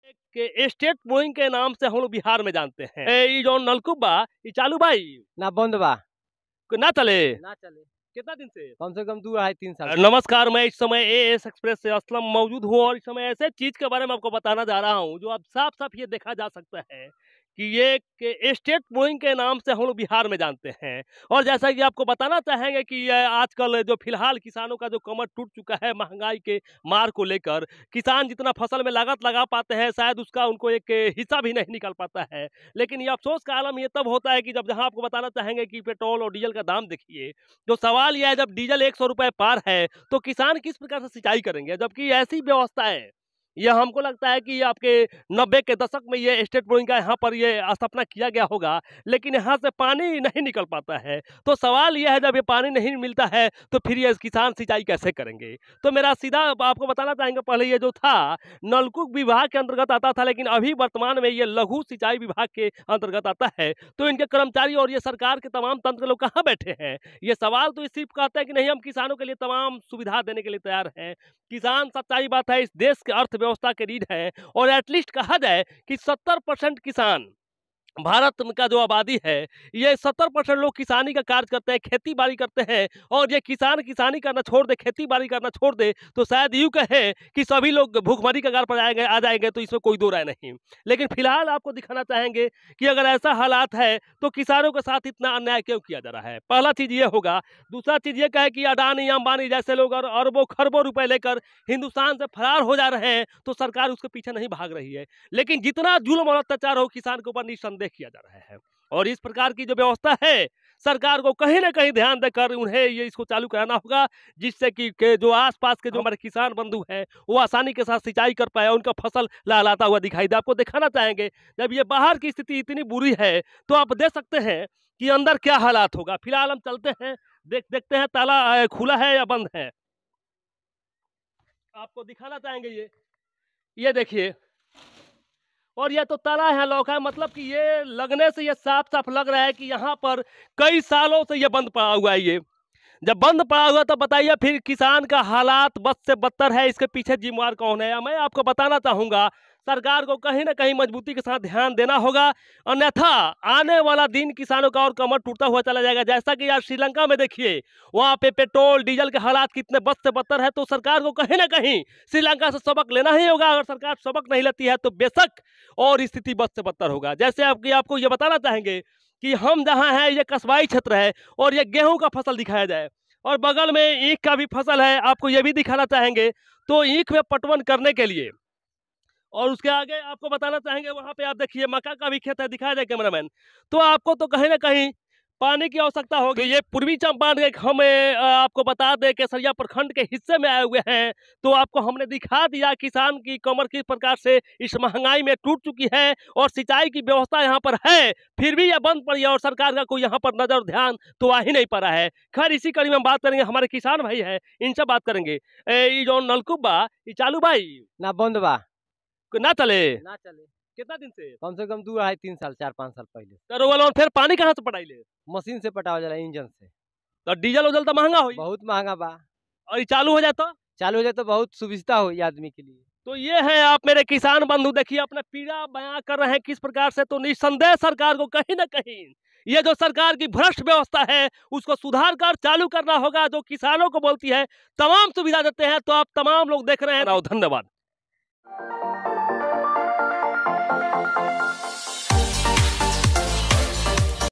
के state Boeing के नाम से हम लोग बिहार में जानते हैं। ये जो नलकूप बा ये चालू बा ना बंद बा ना चले ना चले कितना दिन से? कम से कम 2-2.5-3 साल। नमस्कार, मैं इस समय एएस एक्सप्रेस से असलम मौजूद हूँ और इस समय ऐसे चीज के बारे में आपको बताना जा रहा हूँ जो अब साफ साफ ये देखा जा सकता है कि ये स्टेट बोइंग के नाम से हम लोग बिहार में जानते हैं। और जैसा कि आपको बताना चाहेंगे कि ये आजकल जो फिलहाल किसानों का जो कमर टूट चुका है महंगाई के मार को लेकर, किसान जितना फसल में लागत लगा पाते हैं शायद उसका उनको एक हिस्सा भी नहीं निकल पाता है। लेकिन ये अफसोस का आलम ये तब होता है कि जब जहां आपको बताना चाहेंगे कि पेट्रोल और डीजल का दाम देखिए, तो सवाल यह है जब डीजल 100 रुपए पार है तो किसान किस प्रकार से सिंचाई करेंगे, जबकि ऐसी व्यवस्था है। यह हमको लगता है कि आपके 90 के दशक में ये स्टेट बोरिंग का यहाँ पर ये स्थापना किया गया होगा, लेकिन यहाँ से पानी नहीं निकल पाता है। तो सवाल यह है जब ये पानी नहीं मिलता है तो फिर ये किसान सिंचाई कैसे करेंगे? तो मेरा सीधा आपको बताना चाहेंगे, पहले ये जो था नलकूप विभाग के अंतर्गत आता था, लेकिन अभी वर्तमान में ये लघु सिंचाई विभाग के अंतर्गत आता है। तो इनके कर्मचारी और ये सरकार के तमाम तंत्र लोग कहाँ बैठे हैं? ये सवाल तो सिर्फ कहते हैं कि नहीं हम किसानों के लिए तमाम सुविधा देने के लिए तैयार हैं। किसान सच्चाई बात है इस देश के अर्थव्यवस्था के रीढ़ है और एटलीस्ट कहा जाए कि 70% किसान भारत का जो आबादी है ये 70% लोग किसानी का कार्य करते हैं, खेती बाड़ी करते हैं। और ये किसान किसानी करना छोड़ दे, खेती बाड़ी करना छोड़ दे तो शायद यूं कहे कि सभी लोग भूखमरी कगार पर आ जाएंगे। तो इसमें कोई दो राय नहीं। लेकिन फिलहाल आपको दिखाना चाहेंगे कि अगर ऐसा हालात है तो किसानों के साथ इतना अन्याय क्यों किया जा रहा है। पहला चीज ये होगा। दूसरा चीज ये कहे कि अडानी अंबानी जैसे लोग अरबों खरबों रुपए लेकर हिंदुस्तान से फरार हो जा रहे हैं तो सरकार उसके पीछे नहीं भाग रही है। लेकिन जितना जुल्म और अत्याचार हो किसान के ऊपर निस्संदेह किया जा रहा है। और इस प्रकार की जो व्यवस्था है सरकार को कहीं ना कहीं ध्यान देकर उन्हें ये इसको चालू कराना होगा, जिससे कि जो आसपास के जो हमारे किसान बंधु हैं वो आसानी के साथ सिंचाई कर पाए, उनका फसल लहलाता हुआ दिखाई दे। आपको दिखाना चाहेंगे जब ये बाहर की स्थिति इतनी बुरी है तो आप देख सकते हैं कि अंदर क्या हालात होगा। फिलहाल हम चलते हैं, देखते हैं ताला खुला है या बंद है। आपको दिखाना चाहेंगे ये देखिए, और ये तो ताला है लौका है, मतलब कि ये लगने से ये साफ साफ लग रहा है कि यहाँ पर कई सालों से ये बंद पड़ा हुआ है। ये जब बंद पड़ा हुआ तो बताइए फिर किसान का हालात बद से बदतर है। इसके पीछे जिम्मेवार कौन है? मैं आपको बताना चाहूंगा सरकार को कहीं ना कहीं मजबूती के साथ ध्यान देना होगा, अन्यथा आने वाला दिन किसानों का और कमर टूटता हुआ चला जाएगा। जैसा कि यार श्रीलंका में देखिए वहाँ पे पेट्रोल डीजल के हालात कितने बद से बदतर है। तो सरकार को कहीं ना कहीं श्रीलंका से सबक लेना ही होगा। अगर सरकार सबक नहीं लेती है तो बेशक और स्थिति बद से बदतर होगा। जैसे आपको ये बताना चाहेंगे कि हम जहाँ हैं ये कस्बाई क्षेत्र है और ये गेहूं का फसल दिखाया जाए और बगल में ईख का भी फसल है। आपको ये भी दिखाना चाहेंगे तो ईख में पटवन करने के लिए, और उसके आगे आपको बताना चाहेंगे वहां पे आप देखिए मक्का का भी खेत है, दिखाया जाए कैमरामैन। तो आपको तो कहीं ना कहीं पानी की आवश्यकता होगी। ये पूर्वी चंपारण के हम आपको बता दें केसरिया प्रखंड के हिस्से में आए हुए हैं। तो आपको हमने दिखा दिया किसान की कमर किस प्रकार से इस महंगाई में टूट चुकी है और सिंचाई की व्यवस्था यहाँ पर है फिर भी यह बंद पड़ी है और सरकार का कोई यहाँ पर नजर ध्यान तो आ ही नहीं पा रहा है। खैर इसी कड़ी में हम बात करेंगे, हमारे किसान भाई है इनसे बात करेंगे। ये जो नलकूप बा ये चालू भाई ना बंद बा ना चले ना चले कितना दिन से? कम से कम 2-2.5-3 साल 4-5 साल पहले। तो फिर पानी कहाँ से पटाई ले? मशीन से पटावा जाला इंजन से। तो डीजल उजल तो महंगा हुई बहुत महंगा बा। और ये चालू हो जाए तो चालू हो जाए तो बहुत सुविधा हो आदमी के लिए। तो ये है आप मेरे किसान बंधु, देखिए अपना पीड़ा बयां कर रहे हैं किस प्रकार से। तो निस्संदेह सरकार को कहीं ना कहीं ये जो सरकार की भ्रष्ट व्यवस्था है उसको सुधार कर चालू करना होगा, जो किसानों को बोलती है तमाम सुविधा देते हैं। तो आप तमाम लोग देख रहे हैं। धन्यवाद।